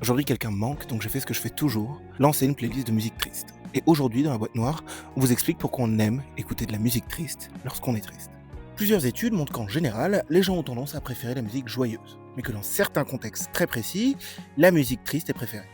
Aujourd'hui, quelqu'un me manque, donc j'ai fait ce que je fais toujours, lancer une playlist de musique triste. Et aujourd'hui, dans la boîte noire, on vous explique pourquoi on aime écouter de la musique triste lorsqu'on est triste. Plusieurs études montrent qu'en général, les gens ont tendance à préférer la musique joyeuse, mais que dans certains contextes très précis, la musique triste est préférée.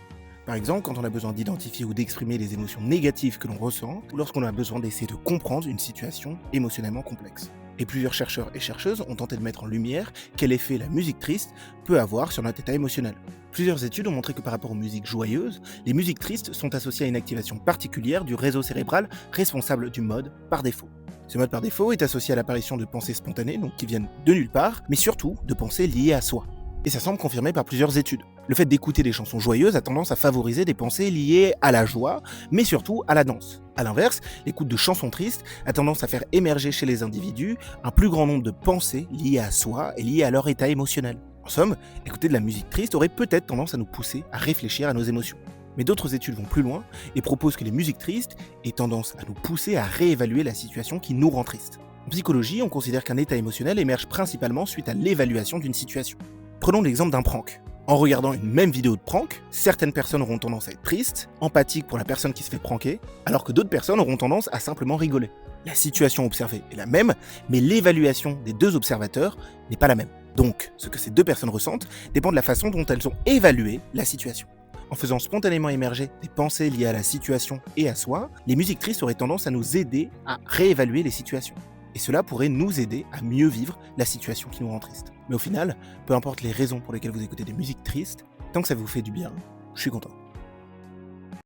Par exemple, quand on a besoin d'identifier ou d'exprimer les émotions négatives que l'on ressent, ou lorsqu'on a besoin d'essayer de comprendre une situation émotionnellement complexe. Et plusieurs chercheurs et chercheuses ont tenté de mettre en lumière quel effet la musique triste peut avoir sur notre état émotionnel. Plusieurs études ont montré que par rapport aux musiques joyeuses, les musiques tristes sont associées à une activation particulière du réseau cérébral responsable du mode par défaut. Ce mode par défaut est associé à l'apparition de pensées spontanées, donc qui viennent de nulle part, mais surtout de pensées liées à soi. Et ça semble confirmé par plusieurs études. Le fait d'écouter des chansons joyeuses a tendance à favoriser des pensées liées à la joie, mais surtout à la danse. A l'inverse, l'écoute de chansons tristes a tendance à faire émerger chez les individus un plus grand nombre de pensées liées à soi et liées à leur état émotionnel. En somme, écouter de la musique triste aurait peut-être tendance à nous pousser à réfléchir à nos émotions. Mais d'autres études vont plus loin et proposent que les musiques tristes aient tendance à nous pousser à réévaluer la situation qui nous rend tristes. En psychologie, on considère qu'un état émotionnel émerge principalement suite à l'évaluation d'une situation. Prenons l'exemple d'un prank. En regardant une même vidéo de prank, certaines personnes auront tendance à être tristes, empathiques pour la personne qui se fait pranker, alors que d'autres personnes auront tendance à simplement rigoler. La situation observée est la même, mais l'évaluation des deux observateurs n'est pas la même. Donc, ce que ces deux personnes ressentent dépend de la façon dont elles ont évalué la situation. En faisant spontanément émerger des pensées liées à la situation et à soi, les musiques tristes auraient tendance à nous aider à réévaluer les situations. Et cela pourrait nous aider à mieux vivre la situation qui nous rend triste. Mais au final, peu importe les raisons pour lesquelles vous écoutez des musiques tristes, tant que ça vous fait du bien, je suis content.